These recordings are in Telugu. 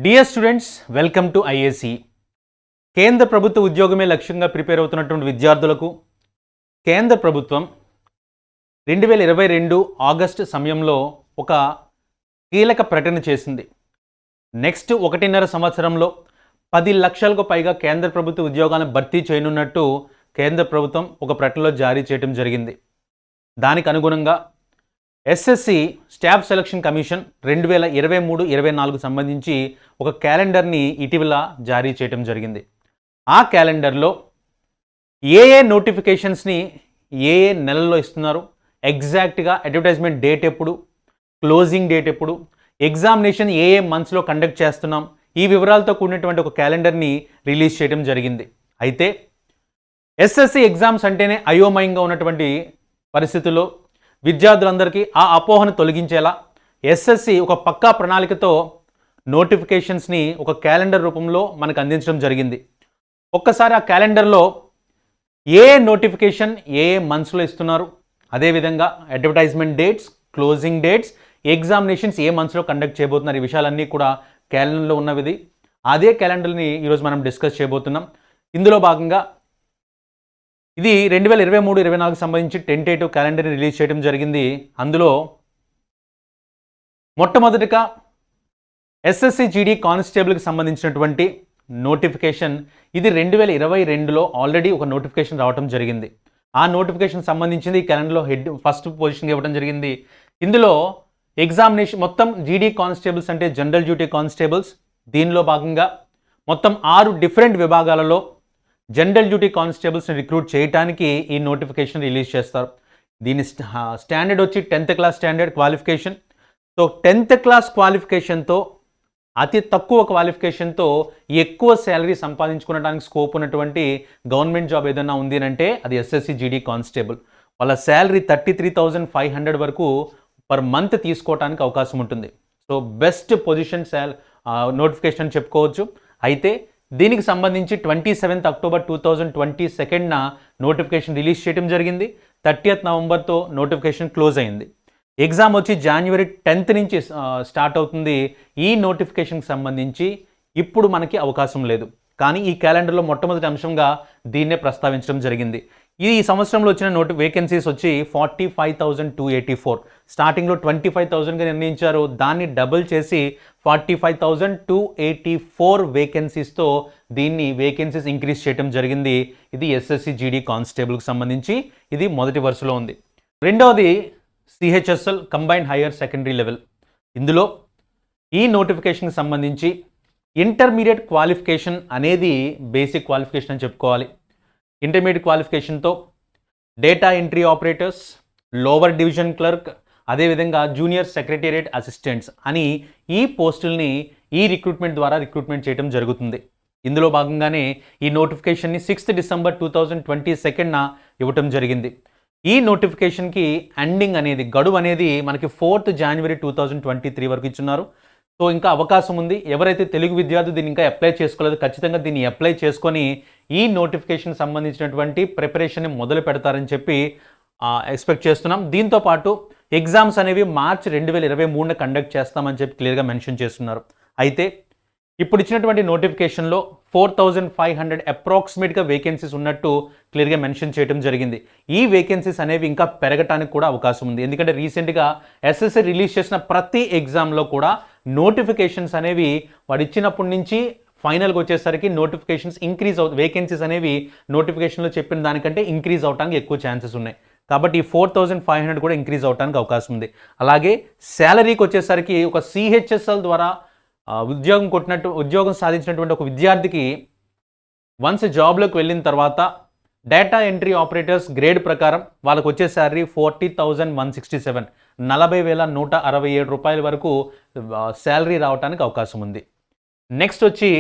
Dear students, welcome to IAC. కేంద్ర ప్రభుత్వ ఉద్యోగమే లక్ష్యంగా ప్రిపేర్ అవుతున్నటువంటి విద్యార్థులకు కేంద్ర ప్రభుత్వం 2022 ఆగస్టు సమయంలో ఒక కీలక ప్రకటన చేసింది. నెక్స్ట్ 1.5 సంవత్సరంలో 10 లక్షలకు పైగా కేంద్ర ప్రభుత్వ ఉద్యోగాలను భర్తీ చేయనున్నట్టు కేంద్ర ప్రభుత్వం ఒక ప్రకటనలో జారీ చేయడం జరిగింది. దానికి అనుగుణంగా ఎస్ఎస్సి స్టాఫ్ సెలక్షన్ కమిషన్ 2023-24 సంబంధించి ఒక క్యాలెండర్ని ఇటీవల జారీ చేయడం జరిగింది. ఆ క్యాలెండర్లో ఏ నోటిఫికేషన్స్ని ఏ నెలల్లో ఇస్తున్నారు, ఎగ్జాక్ట్గా అడ్వర్టైజ్మెంట్ డేట్ ఎప్పుడు, క్లోజింగ్ డేట్ ఎప్పుడు, ఎగ్జామినేషన్ ఏ మంత్స్లో కండక్ట్ చేస్తున్నాం, ఈ వివరాలతో కూడినటువంటి ఒక క్యాలెండర్ని రిలీజ్ చేయడం జరిగింది. అయితే ఎస్ఎస్సి ఎగ్జామ్స్ అంటేనే అయోమయంగా ఉన్నటువంటి పరిస్థితుల్లో విద్యార్థులందరికీ ఆ అపోహను తొలగించేలా ఎస్ఎస్సి ఒక పక్కా ప్రణాళికతో నోటిఫికేషన్స్ని ఒక క్యాలెండర్ రూపంలో మనకు అందించడం జరిగింది. ఒక్కసారి ఆ క్యాలెండర్లో ఏ నోటిఫికేషన్ ఏ మంత్స్లో ఇస్తున్నారు, అదేవిధంగా advertisement dates, closing dates, examinations ఏ మంత్స్లో కండక్ట్ చేయబోతున్నారు, ఈ విషయాలన్నీ కూడా క్యాలెండర్లో ఉన్నవి. అదే క్యాలెండర్ని ఈరోజు మనం డిస్కస్ చేయబోతున్నాం. ఇందులో భాగంగా ఇది 2023-24 సంబంధించి టెంటేటివ్ క్యాలెండర్ని రిలీజ్ చేయడం జరిగింది. అందులో మొట్టమొదటిగా ఎస్ఎస్సి జీడీ కానిస్టేబుల్కి సంబంధించినటువంటి నోటిఫికేషన్ ఇది 2022లో ఆల్రెడీ ఒక నోటిఫికేషన్ రావడం జరిగింది. ఆ నోటిఫికేషన్ సంబంధించింది ఈ క్యాలెండర్లో ఫస్ట్ పొజిషన్ ఇవ్వడం జరిగింది. ఇందులో ఎగ్జామినేషన్ మొత్తం జీడీ కానిస్టేబుల్స్ అంటే జనరల్ డ్యూటీ కానిస్టేబుల్స్, దీనిలో భాగంగా మొత్తం 6 డిఫరెంట్ విభాగాలలో జనరల్ డ్యూటీ కానిస్టేబుల్స్ని రిక్రూట్ చేయడానికి ఈ నోటిఫికేషన్ రిలీజ్ చేస్తారు. దీని స్టాండర్డ్ వచ్చి 10th class standard qualification. So 10th class క్వాలిఫికేషన్తో అతి తక్కువ క్వాలిఫికేషన్తో ఎక్కువ శాలరీ సంపాదించుకోవడానికి స్కోప్ ఉన్నటువంటి గవర్నమెంట్ జాబ్ ఏదైనా ఉంది అంటే అది ఎస్ఎస్సి జీడీ కానిస్టేబుల్. వాళ్ళ శాలరీ 33,500 వరకు పర్ మంత్ తీసుకోవడానికి అవకాశం ఉంటుంది. సో బెస్ట్ పొజిషన్ నోటిఫికేషన్ చెప్పుకోవచ్చు. అయితే దీనికి సంబంధించి 27th అక్టోబర్ 2022న నోటిఫికేషన్ రిలీజ్ చేయడం జరిగింది. 30th నవంబర్తో నోటిఫికేషన్ క్లోజ్ అయింది. ఎగ్జామ్ వచ్చి January 10th నుంచి స్టార్ట్ అవుతుంది. ఈ నోటిఫికేషన్కి సంబంధించి ఇప్పుడు మనకి అవకాశం లేదు, కానీ ఈ క్యాలెండర్లో మొట్టమొదటి అంశంగా దీన్నే ప్రస్తావించడం జరిగింది. ఈ సంవత్సరంలో వచ్చిన వేకెన్సీస్ వచ్చి 45,284. స్టార్టింగ్లో 25,000గా నిర్ణయించారు. దాన్ని డబుల్ చేసి 45,284 వేకెన్సీస్తో దీన్ని వేకెన్సీస్ ఇంక్రీజ్ చేయడం జరిగింది. ఇది ఎస్ఎస్సి జీడీ కానిస్టేబుల్కి సంబంధించి ఇది మొదటి వరుసలో ఉంది. రెండవది CHSL combined higher secondary level. ఇందులో ఈ నోటిఫికేషన్కి సంబంధించి ఇంటర్మీడియట్ క్వాలిఫికేషన్ అనేది బేసిక్ క్వాలిఫికేషన్ అని చెప్పుకోవాలి. ఇంటర్మీడియట్ క్వాలిఫికేషన్తో data entry operators, lower division clerk, అదేవిధంగా జూనియర్ సెక్రటేరియట్ అసిస్టెంట్స్ అని ఈ పోస్టుల్ని ఈ రిక్రూట్మెంట్ ద్వారా రిక్రూట్మెంట్ చేయడం జరుగుతుంది. ఇందులో భాగంగానే ఈ నోటిఫికేషన్ని 6th డిసెంబర్ 2022న ఇవ్వటం జరిగింది. ఈ నోటిఫికేషన్కి ఎండింగ్ అనేది గడువు అనేది మనకి 4th January 2023 వరకు ఇచ్చున్నారు. సో ఇంకా అవకాశం ఉంది. ఎవరైతే తెలుగు విద్యార్థులు దీన్ని ఇంకా అప్లై చేసుకోలేదు, ఖచ్చితంగా దీన్ని అప్లై చేసుకొని ఈ నోటిఫికేషన్ సంబంధించినటువంటి ప్రిపరేషన్ని మొదలు పెడతారని చెప్పి ఎక్స్పెక్ట్ చేస్తున్నాం. దీంతోపాటు ఎగ్జామ్స్ అనేవి March 2023న కండక్ట్ చేస్తామని చెప్పి క్లియర్గా మెన్షన్ చేస్తున్నారు. అయితే ఇప్పుడు ఇచ్చినటువంటి నోటిఫికేషన్లో 4,500 అప్రాక్సిమేట్గా వేకెన్సీస్ ఉన్నట్టు క్లియర్గా మెన్షన్ చేయడం జరిగింది. ఈ వేకెన్సీస్ అనేవి ఇంకా పెరగటానికి కూడా అవకాశం ఉంది. ఎందుకంటే రీసెంట్గా ఎస్ఎస్సి రిలీజ్ చేసిన ప్రతి ఎగ్జామ్లో కూడా నోటిఫికేషన్స్ అనేవి వాడు ఇచ్చినప్పటి నుంచి ఫైనల్గా వచ్చేసరికి నోటిఫికేషన్స్ ఇంక్రీజ్ వేకెన్సీస్ అనేవి నోటిఫికేషన్లో చెప్పిన దానికంటే ఇంక్రీజ్ అవడానికి ఎక్కువ ఛాన్సెస్ ఉన్నాయి. కాబట్టి ఈ 4,500 కూడా ఇంక్రీజ్ అవడానికి అవకాశం ఉంది. అలాగే శాలరీకి వచ్చేసరికి ఒక సిహెచ్ఎస్ఎల్ ద్వారా ఉద్యోగం సాధించినటువంటి ఒక విద్యార్థికి వన్స్ జాబ్లోకి వెళ్ళిన తర్వాత డేటా ఎంట్రీ ఆపరేటర్స్ గ్రేడ్ ప్రకారం వాళ్ళకు వచ్చే శాలరీ 40,167, 40,167 రూపాయల వరకు శాలరీ రావడానికి అవకాశం ఉంది. నెక్స్ట్ వచ్చి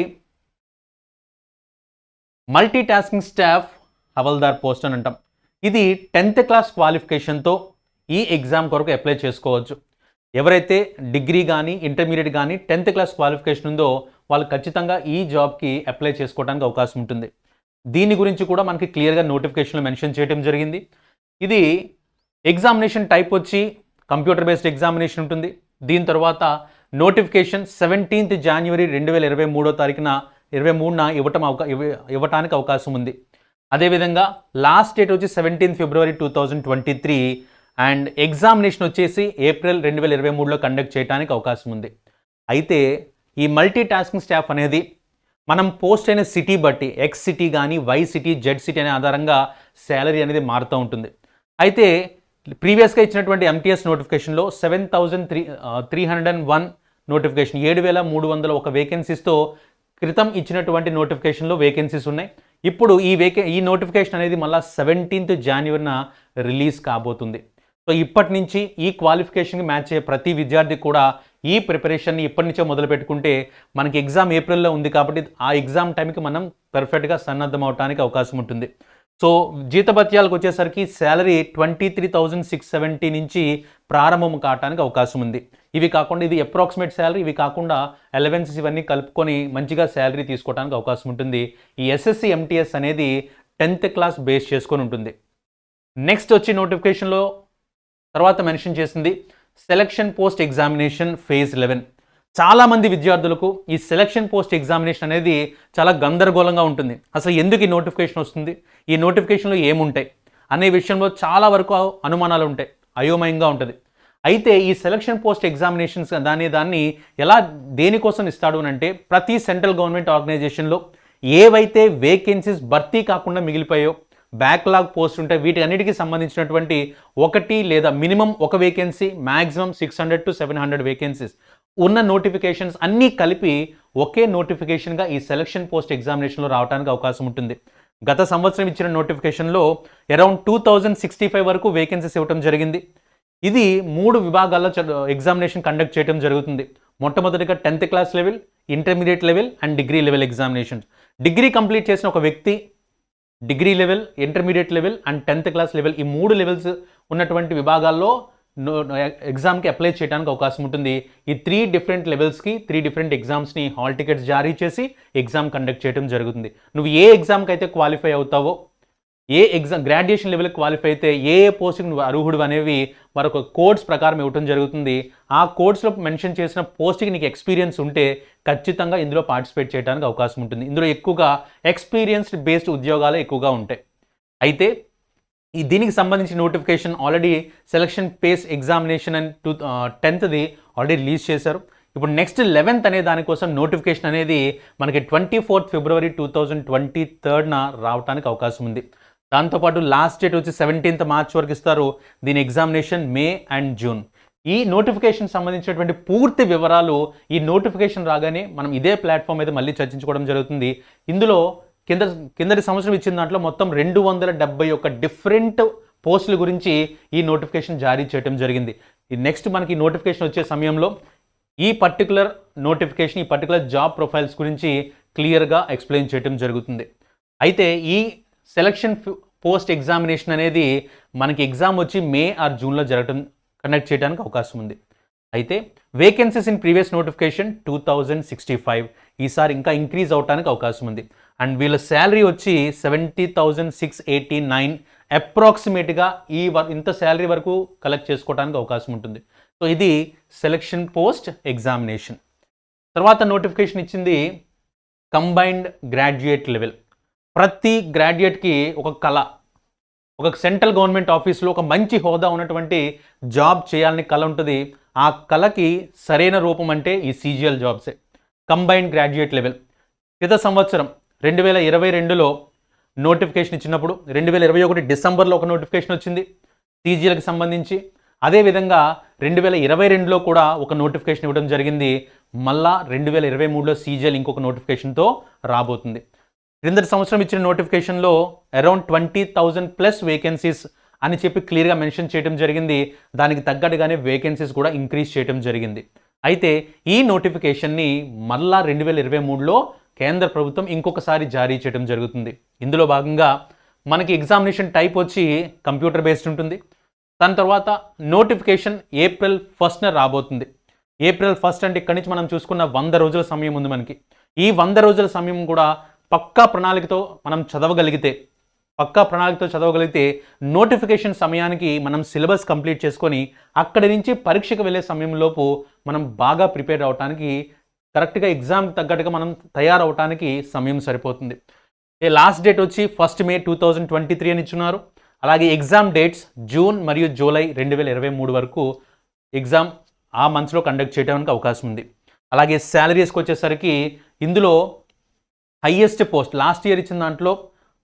multi tasking staff havildar post అని అంటాం. ఇది 10th క్లాస్ క్వాలిఫికేషన్తో ఈ ఎగ్జామ్ కొరకు అప్లై చేసుకోవచ్చు. ఎవరైతే డిగ్రీ కానీ ఇంటర్మీడియట్ కానీ 10th క్లాస్ క్వాలిఫికేషన్ ఉందో వాళ్ళు ఖచ్చితంగా ఈ జాబ్కి అప్లై చేసుకోవడానికి అవకాశం ఉంటుంది. దీని గురించి కూడా మనకి క్లియర్గా నోటిఫికేషన్లో మెన్షన్ చేయడం జరిగింది. ఇది ఎగ్జామినేషన్ టైప్ వచ్చి కంప్యూటర్ బేస్డ్ ఎగ్జామినేషన్ ఉంటుంది. దీని తర్వాత నోటిఫికేషన్ 17th January 2023 ఇవ్వటానికి అవకాశం ఉంది. అదేవిధంగా లాస్ట్ డేట్ వచ్చి 17th February 2023 అండ్ ఎగ్జామినేషన్ వచ్చేసి ఏప్రిల్ 2023లో కండక్ట్ చేయడానికి అవకాశం ఉంది. అయితే ఈ మల్టీ టాస్కింగ్ స్టాఫ్ అనేది మనం పోస్ట్ అయిన సిటీ బట్టి ఎక్స్ సిటీ కానీ వై సిటీ జెడ్ సిటీ అనే ఆధారంగా శాలరీ అనేది మారుతూ ఉంటుంది. అయితే ప్రీవియస్గా ఇచ్చినటువంటి ఎంటీఎస్ నోటిఫికేషన్లో 7,301 నోటిఫికేషన్ 7,301 వేకెన్సీస్తో క్రితం ఇచ్చినటువంటి నోటిఫికేషన్లో వేకెన్సీస్ ఉన్నాయి. ఇప్పుడు ఈ నోటిఫికేషన్ అనేది మళ్ళీ 17th January రిలీజ్ కాబోతుంది. సో ఇప్పటి నుంచి ఈ క్వాలిఫికేషన్కి మ్యాచ్ అయ్యే ప్రతి విద్యార్థి కూడా ఈ ప్రిపరేషన్ని ఇప్పటి నుంచో మొదలు పెట్టుకుంటే మనకి ఎగ్జామ్ ఏప్రిల్లో ఉంది కాబట్టి ఆ ఎగ్జామ్ టైంకి మనం పర్ఫెక్ట్గా సన్నద్ధం అవడానికి అవకాశం ఉంటుంది. సో జీతభత్యాలకు వచ్చేసరికి శాలరీ 23,670 నుంచి ప్రారంభం కావడానికి అవకాశం ఉంది. ఇవి కాకుండా ఇది అప్రాక్సిమేట్ శాలరీ, ఇవి కాకుండా అలవెన్సెస్ ఇవన్నీ కలుపుకొని మంచిగా శాలరీ తీసుకోవడానికి అవకాశం ఉంటుంది. ఈ ఎస్ఎస్సి ఎంటీఎస్ అనేది 10th క్లాస్ బేస్ చేసుకొని ఉంటుంది. నెక్స్ట్ వచ్చి నోటిఫికేషన్లో తర్వాత మెన్షన్ చేసింది సెలక్షన్ పోస్ట్ ఎగ్జామినేషన్ ఫేజ్ 11. చాలామంది విద్యార్థులకు ఈ సెలక్షన్ పోస్ట్ ఎగ్జామినేషన్ అనేది చాలా గందరగోళంగా ఉంటుంది. అసలు ఎందుకు ఈ నోటిఫికేషన్ వస్తుంది, ఈ నోటిఫికేషన్లో ఏముంటాయి అనే విషయంలో చాలా వరకు అనుమానాలు ఉంటాయి, అయోమయంగా ఉంటుంది. అయితే ఈ సెలక్షన్ పోస్ట్ ఎగ్జామినేషన్స్ దాన్ని దేనికోసం ఇస్తాడు అని అంటే ప్రతి సెంట్రల్ గవర్నమెంట్ ఆర్గనైజేషన్లో ఏవైతే వేకెన్సీస్ భర్తీ కాకుండా మిగిలిపోయో బ్యాక్లాగ్ పోస్ట్ ఉంటాయి వీటి అన్నిటికీ సంబంధించినటువంటి ఒకటి లేదా మినిమం ఒక వేకెన్సీ మ్యాక్సిమం 600 to 700 వేకెన్సీస్ ఉన్న నోటిఫికేషన్స్ అన్నీ కలిపి ఒకే నోటిఫికేషన్గా ఈ సెలక్షన్ పోస్ట్ ఎగ్జామినేషన్లో రావడానికి అవకాశం ఉంటుంది. గత సంవత్సరం ఇచ్చిన నోటిఫికేషన్లో అరౌండ్ 2,065 వరకు వేకెన్సీస్ ఇవ్వడం జరిగింది. ఇది 3 విభాగాల్లో ఎగ్జామినేషన్ కండక్ట్ చేయడం జరుగుతుంది. మొట్టమొదటిగా 10th class level, intermediate level and degree level examination. Degree complete చేసిన ఒక వ్యక్తి degree level, intermediate level and 10th class level ఈ 3 లెవెల్స్ ఉన్నటువంటి విభాగాల్లో ఎగ్జామ్కి అప్లై చేయడానికి అవకాశం ఉంటుంది. ఈ 3 డిఫరెంట్ లెవెల్స్కి 3 డిఫరెంట్ ఎగ్జామ్స్ని హాల్ టికెట్స్ జారీ చేసి ఎగ్జామ్ కండక్ట్ చేయడం జరుగుతుంది. నువ్వు ఏ ఎగ్జామ్కి అయితే క్వాలిఫై అవుతావో, ఏ ఎగ్జామ్ గ్రాడ్యుయేషన్ లెవెల్కి క్వాలిఫై అయితే ఏ పోస్ట్కి నువ్వు అర్హుడు అనేవి మరొక కోడ్స్ ప్రకారం ఇవ్వడం జరుగుతుంది. ఆ కోడ్స్లో మెన్షన్ చేసిన పోస్ట్కి నీకు ఎక్స్పీరియన్స్ ఉంటే ఖచ్చితంగా ఇందులో పార్టిసిపేట్ చేయడానికి అవకాశం ఉంటుంది. ఇందులో ఎక్కువగా ఎక్స్పీరియన్స్డ్ బేస్డ్ ఉద్యోగాలు ఎక్కువగా ఉంటాయి. అయితే దీనికి సంబంధించిన notification already selection phase examination and 10th already release చేశారు. ఇప్పుడు నెక్స్ట్ 11th అనే దానికోసం నోటిఫికేషన్ అనేది మనకి 24th February 2023 రావడానికి అవకాశం ఉంది. దాంతోపాటు లాస్ట్ డేట్ వచ్చి 17th March వరకు ఇస్తారు. దీని ఎగ్జామినేషన్ మే అండ్ జూన్. ఈ నోటిఫికేషన్ సంబంధించినటువంటి పూర్తి వివరాలు ఈ నోటిఫికేషన్ రాగానే మనం ఇదే ప్లాట్ఫామ్ మీద మళ్ళీ చర్చించుకోవడం జరుగుతుంది. ఇందులో కిందటి సంవత్సరం ఇచ్చిన దాంట్లో మొత్తం 271 డిఫరెంట్ పోస్టుల గురించి ఈ నోటిఫికేషన్ జారీ చేయడం జరిగింది. నెక్స్ట్ మనకి నోటిఫికేషన్ వచ్చే సమయంలో ఈ పర్టికులర్ నోటిఫికేషన్, ఈ పర్టికులర్ జాబ్ ప్రొఫైల్స్ గురించి క్లియర్గా ఎక్స్ప్లెయిన్ చేయడం జరుగుతుంది. అయితే ఈ సెలక్షన్ పోస్ట్ ఎగ్జామినేషన్ అనేది మనకి ఎగ్జామ్ వచ్చి మే ఆర్ జూన్లో కండక్ట్ చేయడానికి అవకాశం ఉంది. అయితే వేకెన్సీస్ ఇన్ ప్రీవియస్ నోటిఫికేషన్ 2,065 ఈసారి ఇంకా ఇంక్రీజ్ అవడానికి అవకాశం ఉంది. అండ్ వీళ్ళ శాలరీ వచ్చి 70,689 అప్రాక్సిమేట్గా ఇంత శాలరీ వరకు కలెక్ట్ చేసుకోవడానికి అవకాశం ఉంటుంది. సో ఇది సెలక్షన్ పోస్ట్ ఎగ్జామినేషన్. తర్వాత నోటిఫికేషన్ ఇచ్చింది కంబైన్డ్ గ్రాడ్యుయేట్ లెవెల్. ప్రతి గ్రాడ్యుయేట్కి ఒక కళ, ఒక సెంట్రల్ గవర్నమెంట్ ఆఫీస్లో ఒక మంచి హోదా ఉన్నటువంటి జాబ్ చేయాలని కళ ఉంటుంది. ఆ కళకి సరైన రూపం అంటే ఈ సీజీఎల్ జాబ్సే, కంబైన్డ్ గ్రాడ్యుయేట్ లెవెల్. గత సంవత్సరం 2022లో నోటిఫికేషన్ ఇచ్చినప్పుడు 2021 డిసెంబర్లో ఒక నోటిఫికేషన్ వచ్చింది సీజీఎల్కి సంబంధించి. అదేవిధంగా 2022లో కూడా ఒక నోటిఫికేషన్ ఇవ్వడం జరిగింది. మళ్ళా 2023లో సీజీఎల్ ఇంకొక నోటిఫికేషన్తో రాబోతుంది. క్రిందటి సంవత్సరం ఇచ్చిన నోటిఫికేషన్లో అరౌండ్ 20,000+ వేకెన్సీస్ అని చెప్పి క్లియర్గా మెన్షన్ చేయడం జరిగింది. దానికి తగ్గట్టుగానే వేకెన్సీస్ కూడా ఇంక్రీజ్ చేయడం జరిగింది. అయితే ఈ నోటిఫికేషన్ని మళ్ళా 2023లో కేంద్ర ప్రభుత్వం ఇంకొకసారి జారీ చేయడం జరుగుతుంది. ఇందులో భాగంగా మనకి ఎగ్జామినేషన్ టైప్ వచ్చి కంప్యూటర్ బేస్డ్ ఉంటుంది. దాని తర్వాత నోటిఫికేషన్ April 1st రాబోతుంది. April 1st అంటే ఇక్కడి నుంచి మనం చూసుకున్న 100 రోజుల సమయం ఉంది మనకి. ఈ 100 రోజుల సమయం కూడా పక్కా ప్రణాళికతో మనం చదవగలిగితే, పక్కా ప్రణాళికతో చదవగలిగితే నోటిఫికేషన్ సమయానికి మనం సిలబస్ కంప్లీట్ చేసుకొని అక్కడి నుంచి పరీక్షకు వెళ్ళే సమయంలోపు మనం బాగా ప్రిపేర్ అవడానికి, కరెక్ట్గా ఎగ్జామ్ తగ్గట్టుగా మనం తయారవడానికి సమయం సరిపోతుంది. లాస్ట్ డేట్ వచ్చి 1 May 2023 అని ఇచ్చున్నారు. అలాగే ఎగ్జామ్ డేట్స్ జూన్ మరియు జూలై 2023 వరకు ఎగ్జామ్ ఆ మంత్స్లో కండక్ట్ చేయడానికి అవకాశం ఉంది. అలాగే శాలరీస్కి వచ్చేసరికి ఇందులో హైయెస్ట్ పోస్ట్ లాస్ట్ ఇయర్ ఇచ్చిన దాంట్లో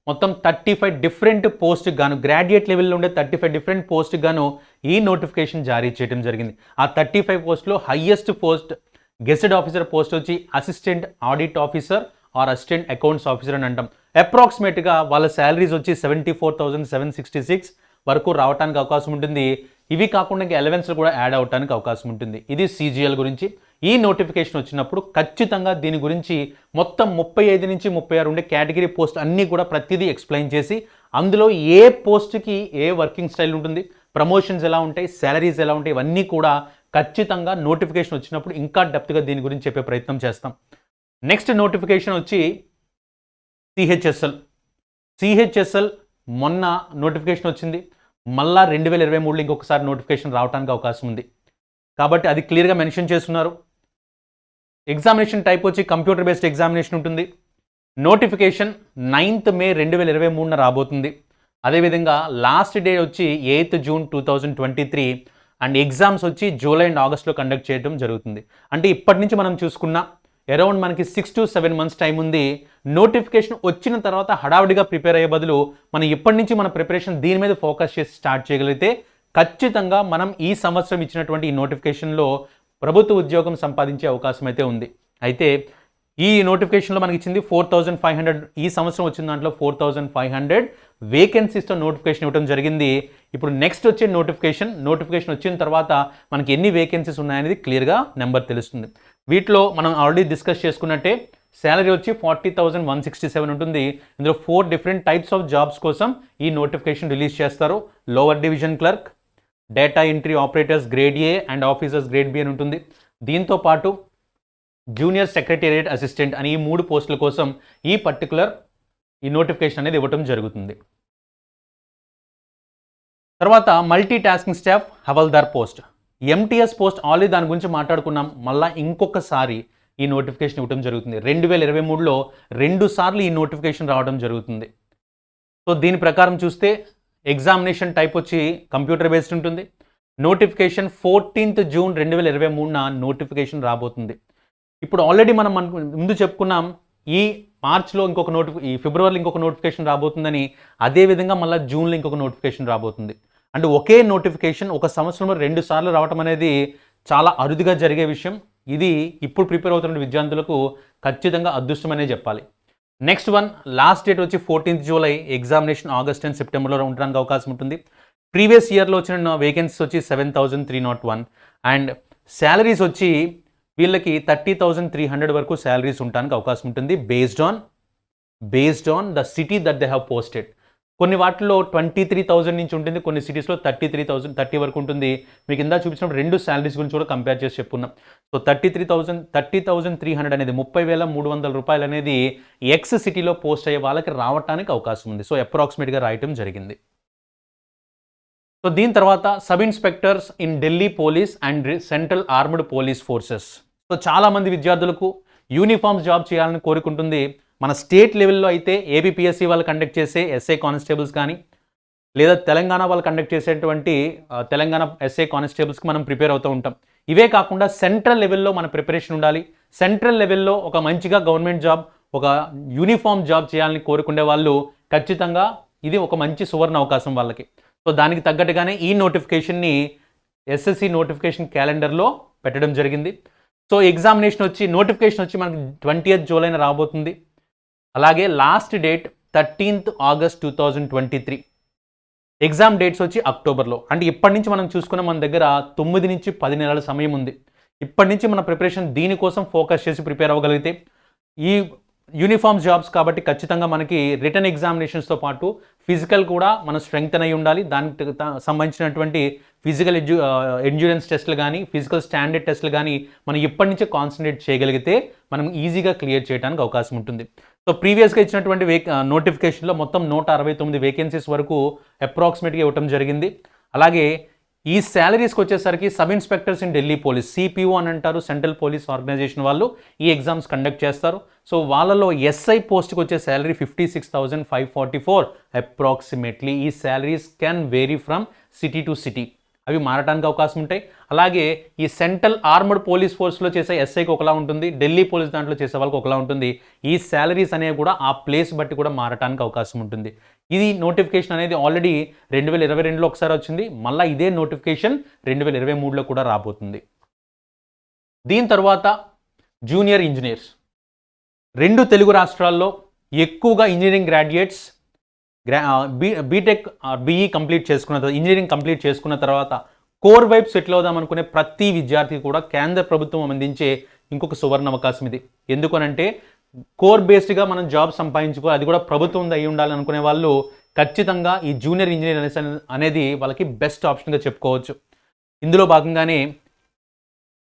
మొత్తం 35 డిఫరెంట్ పోస్ట్కి గాను, గ్రాడ్యుయేట్ లెవెల్లో ఉండే 35 డిఫరెంట్ పోస్ట్కి గాను ఈ నోటిఫికేషన్ జారీ చేయడం జరిగింది. ఆ 35 పోస్ట్లో highest post gazetted officer post వచ్చి assistant audit officer or assistant accounts officer అని అంటాం. అప్రాక్సిమేట్గా వాళ్ళ శాలరీస్ వచ్చి 74,766 వరకు రావడానికి అవకాశం ఉంటుంది. ఇవి కాకుండా ఇంకా ఎలవెన్స్లు కూడా యాడ్ అవడానికి అవకాశం ఉంటుంది. ఇది CGL గురించి. ఈ నోటిఫికేషన్ వచ్చినప్పుడు ఖచ్చితంగా దీని గురించి మొత్తం 35 నుంచి 36 ఉండే కేటగిరీ పోస్ట్ అన్నీ కూడా ప్రతిదీ ఎక్స్ప్లెయిన్ చేసి అందులో ఏ పోస్ట్కి ఏ వర్కింగ్ స్టైల్ ఉంటుంది, ప్రమోషన్స్ ఎలా ఉంటాయి, శాలరీస్ ఎలా ఉంటాయి, ఇవన్నీ కూడా ఖచ్చితంగా నోటిఫికేషన్ వచ్చినప్పుడు ఇంకా డెప్త్గా దీని గురించి చెప్పే ప్రయత్నం చేస్తాం. నెక్స్ట్ నోటిఫికేషన్ వచ్చి CHSL మొన్న నోటిఫికేషన్ వచ్చింది. మళ్ళా 2023లో ఇంకొకసారి నోటిఫికేషన్ రావడానికి అవకాశం ఉంది. కాబట్టి అది క్లియర్గా మెన్షన్ చేస్తున్నారు. ఎగ్జామినేషన్ టైప్ వచ్చి కంప్యూటర్ బేస్డ్ ఎగ్జామినేషన్ ఉంటుంది. నోటిఫికేషన్ 9th May 2023 రాబోతుంది. అదేవిధంగా లాస్ట్ డే వచ్చి 8th June 2023 అండ్ ఎగ్జామ్స్ వచ్చి జూలై అండ్ ఆగస్ట్లో కండక్ట్ చేయడం జరుగుతుంది. అంటే ఇప్పటి నుంచి మనం చూసుకున్న అరౌండ్ మనకి 6 to 7 months టైం ఉంది. నోటిఫికేషన్ వచ్చిన తర్వాత హడావుడిగా ప్రిపేర్ అయ్యే బదులు మనం ఇప్పటి నుంచి మన ప్రిపరేషన్ దీని మీద ఫోకస్ చేసి స్టార్ట్ చేయగలిగితే ఖచ్చితంగా మనం ఈ సంవత్సరం ఇచ్చినటువంటి ఈ నోటిఫికేషన్లో ప్రభుత్వ ఉద్యోగం సంపాదించే అవకాశం అయితే ఉంది. అయితే ఈ నోటిఫికేషన్లో మనకి ఇచ్చింది 4,500, ఈ సంవత్సరం వచ్చిన దాంట్లో 4,500 వేకెన్సీస్తో నోటిఫికేషన్ ఇవ్వడం జరిగింది. ఇప్పుడు నెక్స్ట్ వచ్చే నోటిఫికేషన్ వచ్చిన తర్వాత మనకి ఎన్ని వేకెన్సీస్ ఉన్నాయనేది క్లియర్గా నెంబర్ తెలుస్తుంది. వీటిలో మనం ఆల్రెడీ డిస్కస్ చేసుకున్నట్టే శాలరీ వచ్చి 40,167 ఉంటుంది. ఇందులో 4 డిఫరెంట్ టైప్స్ ఆఫ్ జాబ్స్ కోసం ఈ నోటిఫికేషన్ రిలీజ్ చేస్తారు. Lower division clerk, data entry operators grade A and officers grade B అని ఉంటుంది. దీంతో పాటు జూనియర్ సెక్రటేరియట్ అసిస్టెంట్ అని ఈ 3 పోస్టుల కోసం ఈ నోటిఫికేషన్ అనేది ఇవ్వటం జరుగుతుంది. తర్వాత multi tasking staff havildar post, MTS post already దాని గురించి మాట్లాడుకున్నాం. మళ్ళీ ఇంకొకసారి ఈ నోటిఫికేషన్ ఇవ్వడం జరుగుతుంది. 2023లో 2 సార్లు ఈ నోటిఫికేషన్ రావడం జరుగుతుంది. సో దీని ప్రకారం చూస్తే ఎగ్జామినేషన్ టైప్ వచ్చి కంప్యూటర్ బేస్డ్ ఉంటుంది. నోటిఫికేషన్ 14th June 2023 నోటిఫికేషన్ రాబోతుంది. ఇప్పుడు ఆల్రెడీ మనం ముందు చెప్పుకున్నాం ఈ మార్చ్లో ఈ ఫిబ్రవరిలో ఇంకొక నోటిఫికేషన్ రాబోతుందని. అదేవిధంగా మళ్ళీ జూన్లో ఇంకొక నోటిఫికేషన్ రాబోతుంది. అంటే ఒకే నోటిఫికేషన్ ఒక సంవత్సరంలో 2 సార్లు రావటం అనేది చాలా అరుదుగా జరిగే విషయం. ఇది ఇప్పుడు ప్రిపేర్ అవుతున్న విద్యార్థులకు ఖచ్చితంగా అదృష్టమనే చెప్పాలి. నెక్స్ట్ వన్ లాస్ట్ డేట్ వచ్చి 14th July, examination August and సెప్టెంబర్లో ఉండడానికి అవకాశం ఉంటుంది. ప్రీవియస్ ఇయర్లో వచ్చిన వేకెన్సీస్ వచ్చి 7,301 అండ్ శాలరీస్ వచ్చి వీళ్ళకి 30,300 వరకు శాలరీస్ ఉండడానికి అవకాశం ఉంటుంది based on the city that they have posted. కొన్ని వాటిలో 23,000 నుంచి ఉంటుంది, కొన్ని సిటీస్లో 30 వరకు ఉంటుంది. మీకు ఇందా చూపించినప్పుడు 2 శాలరీస్ గురించి కూడా కంపేర్ చేసి చెప్పుకున్నాం. సో 30,300 అనేది 30,300 రూపాయలు అనేది ఎక్స్ సిటీలో పోస్ట్ అయ్యే వాళ్ళకి రావడానికి అవకాశం ఉంది. సో అప్రాక్సిమేట్గా రాయటం జరిగింది. సో దీని తర్వాత sub inspectors in Delhi police and central armed police forces. So చాలామంది విద్యార్థులకు యూనిఫామ్స్ జాబ్ చేయాలని కోరుకుంటుంది. మన స్టేట్ లెవెల్లో అయితే ABPSC వాళ్ళు కండక్ట్ చేసే SA కానిస్టేబుల్స్ కానీ లేదా తెలంగాణ వాళ్ళు కండక్ట్ చేసేటువంటి తెలంగాణ SA కానిస్టేబుల్స్కి మనం ప్రిపేర్ అవుతూ ఉంటాం. ఇవే కాకుండా సెంట్రల్ లెవెల్లో మన ప్రిపరేషన్ ఉండాలి. సెంట్రల్ లెవెల్లో ఒక మంచిగా గవర్నమెంట్ జాబ్, ఒక యూనిఫామ్ జాబ్ చేయాలని కోరుకునే వాళ్ళు ఖచ్చితంగా ఇది ఒక మంచి సువర్ణ అవకాశం వాళ్ళకి. సో దానికి తగ్గట్టుగానే ఈ నోటిఫికేషన్ని SSC నోటిఫికేషన్ క్యాలెండర్లో పెట్టడం జరిగింది. సో నోటిఫికేషన్ వచ్చి మనకి 20th July రాబోతుంది. అలాగే last date 13th August 2023. Exam dates వచ్చి అక్టోబర్లో. అంటే ఇప్పటి నుంచి మనం చూసుకున్న మన దగ్గర 9 నుంచి 10 నెలల సమయం ఉంది. ఇప్పటి నుంచి మన ప్రిపరేషన్ దీనికోసం ఫోకస్ చేసి ప్రిపేర్ అవ్వగలిగితే ఈ యూనిఫామ్ జాబ్స్ కాబట్టి ఖచ్చితంగా మనకి రిటర్న్ ఎగ్జామినేషన్స్తో పాటు ఫిజికల్ కూడా మనం స్ట్రెంగ్త్ అయి ఉండాలి. దానికి సంబంధించినటువంటి ఫిజికల్ ఎండ్యూరెన్స్ టెస్టులు కానీ ఫిజికల్ స్టాండర్డ్ టెస్టులు కానీ మనం ఇప్పటి నుంచే కాన్సన్ట్రేట్ చేయగలిగితే మనం ఈజీగా క్లియర్ చేయడానికి అవకాశం ఉంటుంది. సో ప్రీవియస్గా ఇచ్చినటువంటి నోటిఫికేషన్లో మొత్తం 169 వేకెన్సీస్ వరకు అప్రాక్సిమేట్గా ఇవ్వటం జరిగింది. అలాగే ఈ శాలరీస్కి వచ్చేసరికి sub inspectors in Delhi police, CPO అని అంటారు, సెంట్రల్ పోలీస్ ఆర్గనైజేషన్ వాళ్ళు ఈ ఎగ్జామ్స్ కండక్ట్ చేస్తారు. సో వాళ్ళలో ఎస్ఐ పోస్ట్కి వచ్చే శాలరీ 56,544 అప్రాక్సిమేట్లీ. ఈ salaries can vary from city to city, అవి మారడానికి అవకాశం ఉంటాయి. అలాగే ఈ సెంట్రల్ ఆర్మడ్ పోలీస్ ఫోర్స్లో చేసే ఎస్ఐకి ఒకలా ఉంటుంది, ఢిల్లీ పోలీస్ దాంట్లో చేసే వాళ్ళకి ఒకలా ఉంటుంది. ఈ శాలరీస్ అనేవి కూడా ఆ ప్లేస్ బట్టి కూడా మారడానికి అవకాశం ఉంటుంది. ఇది నోటిఫికేషన్ అనేది ఆల్రెడీ 2022లో ఒకసారి వచ్చింది, మళ్ళీ ఇదే నోటిఫికేషన్ 2023లో కూడా రాబోతుంది. దీని తర్వాత జూనియర్ ఇంజనీర్స్, 2 తెలుగు రాష్ట్రాల్లో ఎక్కువగా engineering graduates BTech BE complete చేసుకున్న తర్వాత, ఇంజనీరింగ్ కంప్లీట్ చేసుకున్న తర్వాత కోర్ వైపు సెటిల్ అవుదాం అనుకునే ప్రతి విద్యార్థి కూడా కేంద్ర ప్రభుత్వం అందించే ఇంకొక సువర్ణ అవకాశం ఇది. ఎందుకనంటే కోర్ బేస్డ్గా మనం జాబ్ సంపాదించుకో, అది కూడా ప్రభుత్వం అయి ఉండాలనుకునే వాళ్ళు ఖచ్చితంగా ఈ జూనియర్ ఇంజనీర్ అనేది వాళ్ళకి బెస్ట్ ఆప్షన్గా చెప్పుకోవచ్చు. ఇందులో భాగంగానే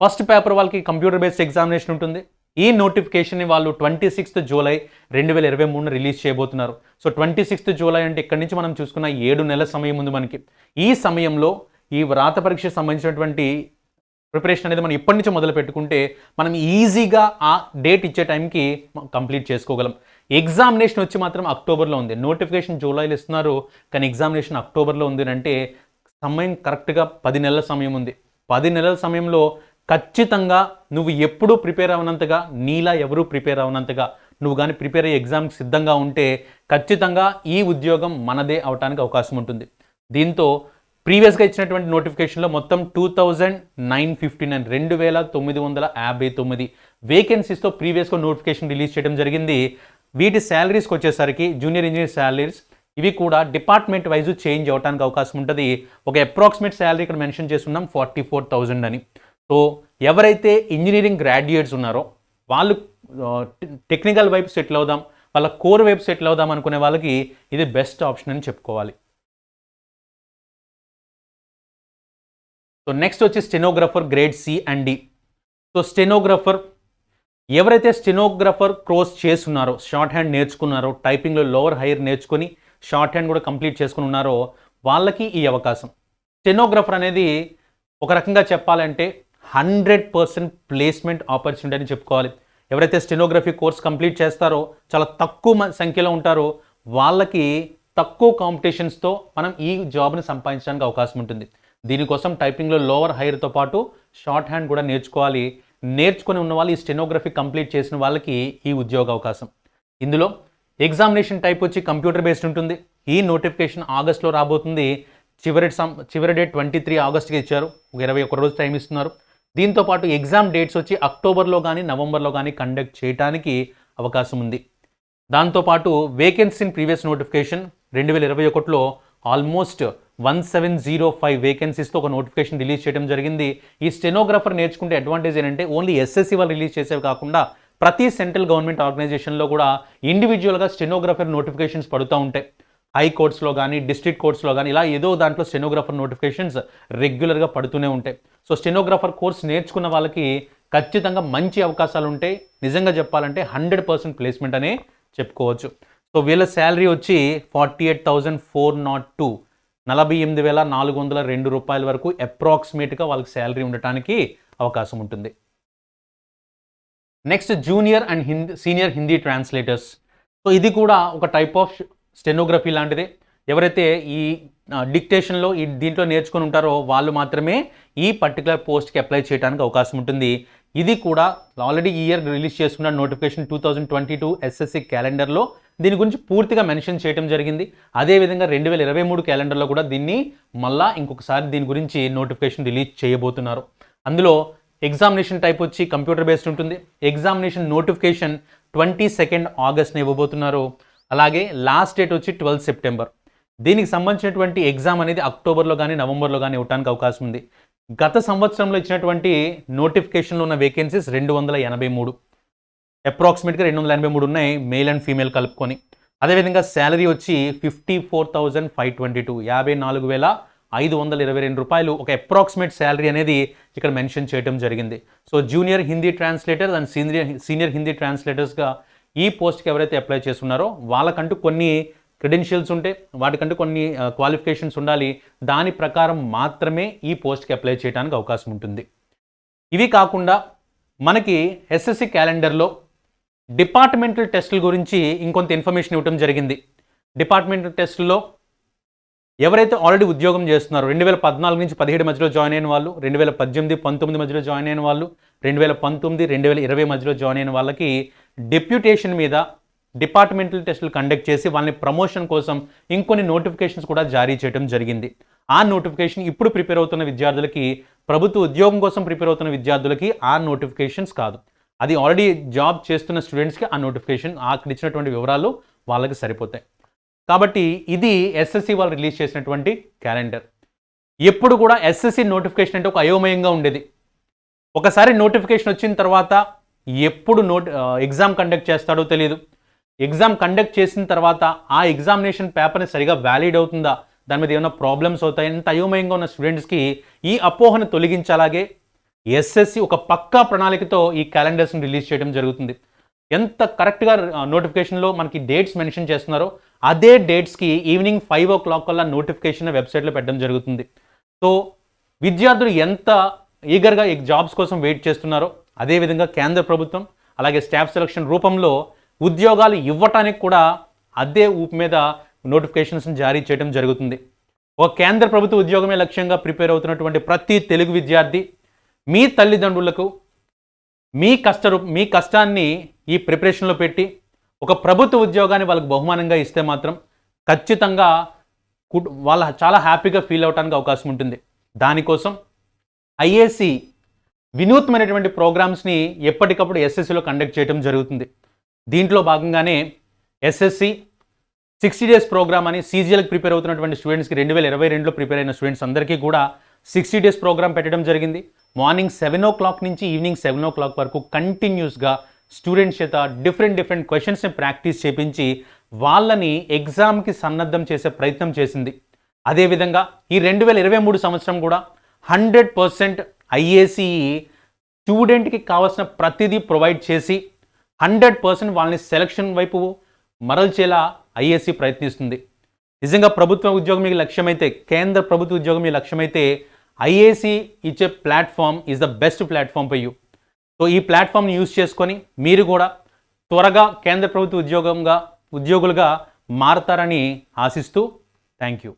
ఫస్ట్ పేపర్ వాళ్ళకి కంప్యూటర్ బేస్డ్ ఎగ్జామినేషన్ ఉంటుంది. ఈ నోటిఫికేషన్ని వాళ్ళు 26 జూలై 2023 రిలీజ్ చేయబోతున్నారు. సో 26 జూలై అంటే ఇక్కడి నుంచి మనం చూసుకున్న 7 నెలల సమయం ఉంది మనకి. ఈ సమయంలో ఈ వ్రాత పరీక్షకు సంబంధించినటువంటి ప్రిపరేషన్ అనేది మనం ఇప్పటి నుంచి మొదలు పెట్టుకుంటే మనం ఈజీగా ఆ డేట్ ఇచ్చే టైంకి కంప్లీట్ చేసుకోగలం. ఎగ్జామినేషన్ వచ్చి మాత్రం అక్టోబర్లో ఉంది. నోటిఫికేషన్ జూలైలో ఇస్తున్నారు, కానీ ఎగ్జామినేషన్ అక్టోబర్లో ఉంది అంటే సమయం కరెక్ట్గా 10 నెలల సమయం ఉంది. 10 నెలల సమయంలో ఖచ్చితంగా నువ్వు ఎప్పుడూ ప్రిపేర్ అవనంతగా, నీలా ఎవరూ ప్రిపేర్ అవనంతగా నువ్వు కానీ ప్రిపేర్ అయ్యే ఎగ్జామ్కి సిద్ధంగా ఉంటే ఖచ్చితంగా ఈ ఉద్యోగం మనదే అవడానికి అవకాశం ఉంటుంది. దీంతో ప్రీవియస్గా ఇచ్చినటువంటి నోటిఫికేషన్లో మొత్తం 2959 2959 వేకెన్సీస్తో ప్రీవియస్గా నోటిఫికేషన్ రిలీజ్ చేయడం జరిగింది. వీటి శాలరీస్కి వచ్చేసరికి జూనియర్ ఇంజనీర్ శాలరీస్ ఇవి కూడా డిపార్ట్మెంట్ వైజ్ చేంజ్ అవడానికి అవకాశం ఉంటుంది. ఒక అప్రాక్సిమేట్ శాలరీ ఇక్కడ మెన్షన్ చేస్తున్నాం 44,000 అని. సో ఎవరైతే ఇంజనీరింగ్ గ్రాడ్యుయేట్స్ ఉన్నారో వాళ్ళు టెక్నికల్ వైపు సెటిల్ అవుదాం, వాళ్ళ కోర్ వైపు సెటిల్ అవుదాం అనుకునే వాళ్ళకి ఇది బెస్ట్ ఆప్షన్ అని చెప్పుకోవాలి. సో నెక్స్ట్ వచ్చి stenographer grade C and D. So stenographer ఎవరైతే స్టెనోగ్రాఫర్ కోర్స్ చేస్తున్నారో, షార్ట్ హ్యాండ్ నేర్చుకున్నారో, టైపింగ్లో లోవర్ హైయర్ నేర్చుకుని షార్ట్ హ్యాండ్ కూడా కంప్లీట్ చేసుకుని ఉన్నారో వాళ్ళకి ఈ అవకాశం. స్టెనోగ్రాఫర్ అనేది ఒక రకంగా చెప్పాలంటే 100% ప్లేస్మెంట్ ఆపర్చునిటీ అని చెప్పుకోవాలి. ఎవరైతే స్టెనోగ్రఫీ కోర్స్ కంప్లీట్ చేస్తారో, చాలా తక్కువ సంఖ్యలో ఉంటారో వాళ్ళకి తక్కువ కాంపిటీషన్స్తో మనం ఈ జాబ్ని సంపాదించడానికి అవకాశం ఉంటుంది. దీనికోసం టైపింగ్లో లోవర్ హైయర్తో పాటు షార్ట్ హ్యాండ్ కూడా నేర్చుకోవాలి. నేర్చుకుని ఉన్న వాళ్ళు ఈ స్టెనోగ్రఫీ కంప్లీట్ చేసిన వాళ్ళకి ఈ ఉద్యోగ అవకాశం. ఇందులో ఎగ్జామినేషన్ టైప్ వచ్చి కంప్యూటర్ బేస్డ్ ఉంటుంది. ఈ నోటిఫికేషన్ ఆగస్ట్లో రాబోతుంది. చివరి డేట్ 23 ఆగస్ట్కి ఇచ్చారు, ఒక 21 రోజు టైం ఇస్తున్నారు. దీంతోపాటు ఎగ్జామ్ డేట్స్ వచ్చి అక్టోబర్లో కానీ నవంబర్లో కానీ కండక్ట్ చేయడానికి అవకాశం ఉంది. దాంతోపాటు వేకెన్సీ ప్రీవియస్ నోటిఫికేషన్ 2021లో ఆల్మోస్ట్ 1705 వేకెన్సీస్తో ఒక నోటిఫికేషన్ రిలీజ్ చేయడం జరిగింది. ఈ స్టెనోగ్రాఫర్ నేర్చుకుంటే అడ్వాంటేజ్ ఏంటంటే ఓన్లీ ఎస్ఎస్సి వాళ్ళు రిలీజ్ చేసేవి కాకుండా ప్రతి సెంట్రల్ గవర్నమెంట్ ఆర్గనైజేషన్లో కూడా ఇండివిజువల్గా స్టెనోగ్రాఫర్ నోటిఫికేషన్స్ పడుతూ ఉంటాయి. హైకోర్ట్స్లో కానీ డిస్ట్రిక్ట్ కోర్ట్స్లో కానీ ఇలా ఏదో దాంట్లో స్టెనోగ్రాఫర్ నోటిఫికేషన్స్ రెగ్యులర్గా పడుతూనే ఉంటాయి. సో స్టెనోగ్రాఫర్ కోర్స్ నేర్చుకున్న వాళ్ళకి ఖచ్చితంగా మంచి అవకాశాలు ఉంటాయి. నిజంగా చెప్పాలంటే 100% ప్లేస్మెంట్ అనే చెప్పుకోవచ్చు. సో వీళ్ళ శాలరీ వచ్చి 48,402 48,402 రూపాయల వరకు అప్రాక్సిమేట్గా వాళ్ళకి శాలరీ ఉండటానికి అవకాశం ఉంటుంది. Next junior and senior Hindi translators. So ఇది కూడా ఒక టైప్ ఆఫ్ స్టెనోగ్రఫీ లాంటిదే. ఎవరైతే ఈ డిక్టేషన్లో దీంట్లో నేర్చుకుని ఉంటారో వాళ్ళు మాత్రమే ఈ పర్టికులర్ పోస్ట్కి అప్లై చేయడానికి అవకాశం ఉంటుంది. ఇది కూడా ఆల్రెడీ ఈ ఇయర్ రిలీజ్ చేసుకున్న నోటిఫికేషన్ 2022 ఎస్ఎస్సి క్యాలెండర్లో దీని గురించి పూర్తిగా మెన్షన్ చేయడం జరిగింది. అదేవిధంగా 2023 క్యాలెండర్లో కూడా దీన్ని మళ్ళా ఇంకొకసారి దీని గురించి నోటిఫికేషన్ రిలీజ్ చేయబోతున్నారు. అందులో ఎగ్జామినేషన్ టైప్ వచ్చి కంప్యూటర్ బేస్డ్ ఉంటుంది. ఎగ్జామినేషన్ నోటిఫికేషన్ 22 ఆగస్ట్ని ఇవ్వబోతున్నారు. అలాగే లాస్ట్ డేట్ వచ్చి 12 సెప్టెంబర్. దీనికి సంబంధించినటువంటి ఎగ్జామ్ అనేది అక్టోబర్లో కానీ నవంబర్లో కానీ ఇవ్వడానికి అవకాశం ఉంది. గత సంవత్సరంలో ఇచ్చినటువంటి నోటిఫికేషన్లో ఉన్న వేకెన్సీస్ 283, అప్రాక్సిమేట్గా 283 ఉన్నాయి మేల్ అండ్ ఫీమేల్ కలుపుకొని. అదేవిధంగా శాలరీ వచ్చి 54,522 54,522 రూపాయలు ఒక అప్రాక్సిమేట్ శాలరీ అనేది ఇక్కడ మెన్షన్ చేయడం జరిగింది. So junior Hindi translator and senior Hindi ట్రాన్స్లేటర్స్గా ఈ పోస్ట్కి ఎవరైతే అప్లై చేస్తున్నారో వాళ్ళకంటూ కొన్ని క్రెడెన్షియల్స్ ఉంటే వాటికంటూ కొన్ని క్వాలిఫికేషన్స్ ఉండాలి. దాని ప్రకారం మాత్రమే ఈ పోస్ట్కి అప్లై చేయడానికి అవకాశం ఉంటుంది. ఇవి కాకుండా మనకి ఎస్ఎస్సి క్యాలెండర్లో డిపార్ట్మెంటల్ టెస్టుల గురించి ఇంకొంత ఇన్ఫర్మేషన్ ఇవ్వడం జరిగింది. డిపార్ట్మెంటల్ టెస్టుల్లో ఎవరైతే ఆల్రెడీ ఉద్యోగం చేస్తున్నారో 2014 నుంచి 17 మధ్యలో జాయిన్ అయిన వాళ్ళు, 2018, 19 మధ్యలో జాయిన్ అయిన వాళ్ళు, 2019, 2020 మధ్యలో జాయిన్ అయిన వాళ్ళకి డెప్యూటేషన్ మీద డిపార్ట్మెంటల్ టెస్టులు కండక్ట్ చేసి వాళ్ళని ప్రమోషన్ కోసం ఇంకొన్ని నోటిఫికేషన్స్ కూడా జారీ చేయడం జరిగింది. ఆ నోటిఫికేషన్ ఇప్పుడు ప్రిపేర్ అవుతున్న విద్యార్థులకి, ప్రభుత్వ ఉద్యోగం కోసం ప్రిపేర్ అవుతున్న విద్యార్థులకి ఆ నోటిఫికేషన్స్ కాదు. అది ఆల్రెడీ జాబ్ చేస్తున్న స్టూడెంట్స్కి ఆ నోటిఫికేషన్, అక్కడ ఇచ్చినటువంటి వివరాలు వాళ్ళకి సరిపోతాయి. కాబట్టి ఇది ఎస్ఎస్సి వాళ్ళు రిలీజ్ చేసినటువంటి క్యాలెండర్. ఎప్పుడు కూడా ఎస్ఎస్సి నోటిఫికేషన్ అంటే ఒక అయోమయంగా ఉండేది. ఒకసారి నోటిఫికేషన్ వచ్చిన తర్వాత ఎప్పుడు ఎగ్జామ్ కండక్ట్ చేస్తాడో తెలియదు. ఎగ్జామ్ కండక్ట్ చేసిన తర్వాత ఆ ఎగ్జామినేషన్ పేపర్ని సరిగా వ్యాలిడ్ అవుతుందా, దాని మీద ఏమైనా ప్రాబ్లమ్స్ అవుతాయి, ఎంత అయోమయంగా ఉన్న స్టూడెంట్స్కి ఈ అపోహను తొలగించాలాగే ఎస్ఎస్సి ఒక పక్కా ప్రణాళికతో ఈ క్యాలెండర్స్ని రిలీజ్ చేయడం జరుగుతుంది. ఎంత కరెక్ట్గా నోటిఫికేషన్లో మనకి డేట్స్ మెన్షన్ చేస్తున్నారో అదే డేట్స్కి ఈవినింగ్ 5 o'clock కల్లా నోటిఫికేషన్ వెబ్సైట్లో పెట్టడం జరుగుతుంది. సో విద్యార్థులు ఎంత ఈగర్గా ఈ జాబ్స్ కోసం వెయిట్ చేస్తున్నారో అదేవిధంగా కేంద్ర ప్రభుత్వం అలాగే స్టాఫ్ సెలక్షన్ రూపంలో ఉద్యోగాలు ఇవ్వటానికి కూడా అదే ఊపు మీద నోటిఫికేషన్స్ని జారీ చేయడం జరుగుతుంది. ఒక కేంద్ర ప్రభుత్వ ఉద్యోగమే లక్ష్యంగా ప్రిపేర్ అవుతున్నటువంటి ప్రతి తెలుగు విద్యార్థి మీ తల్లిదండ్రులకు మీ కష్టాన్ని ఈ ప్రిపరేషన్లో పెట్టి ఒక ప్రభుత్వ ఉద్యోగాన్ని వాళ్ళకి బహుమానంగా ఇస్తే మాత్రం ఖచ్చితంగా వాళ్ళ చాలా హ్యాపీగా ఫీల్ అవడానికి అవకాశం ఉంటుంది. దానికోసం ఐఏసీ వినూత్నమైనటువంటి ప్రోగ్రామ్స్ని ఎప్పటికప్పుడు ఎస్ఎస్సిలో కండక్ట్ చేయడం జరుగుతుంది. దీంట్లో భాగంగానే ఎస్ఎస్సి 60 days ప్రోగ్రామ్ అని సీజీఎల్కి ప్రిపేర్ అవుతున్నటువంటి స్టూడెంట్స్కి 2022లో ప్రిపేర్ అయిన స్టూడెంట్స్ అందరికీ కూడా 60 days ప్రోగ్రామ్ పెట్టడం జరిగింది. మార్నింగ్ 7 o'clock నుంచి ఈవినింగ్ 7 o'clock వరకు కంటిన్యూస్గా స్టూడెంట్స్ చేత డిఫరెంట్ క్వశ్చన్స్ని ప్రాక్టీస్ చేపించి వాళ్ళని ఎగ్జామ్కి సన్నద్ధం చేసే ప్రయత్నం చేసింది. అదేవిధంగా ఈ 2023 సంవత్సరం కూడా 100% ఐఏసీ స్టూడెంట్కి కావాల్సిన ప్రతిదీ ప్రొవైడ్ చేసి 100% వాళ్ళని సెలక్షన్ వైపు మరల్చేలా ఐఏసీ ప్రయత్నిస్తుంది. నిజంగా ప్రభుత్వ ఉద్యోగం మీకు లక్ష్యమైతే, కేంద్ర ప్రభుత్వ ఉద్యోగం మీ లక్ష్యమైతే ఐఏసీ ఇచ్చే platform is the best platform for you. So ఈ ప్లాట్ఫామ్ని యూజ్ చేసుకొని మీరు కూడా త్వరగా కేంద్ర ప్రభుత్వ ఉద్యోగులుగా మారతారని ఆశిస్తూ థ్యాంక్ యూ.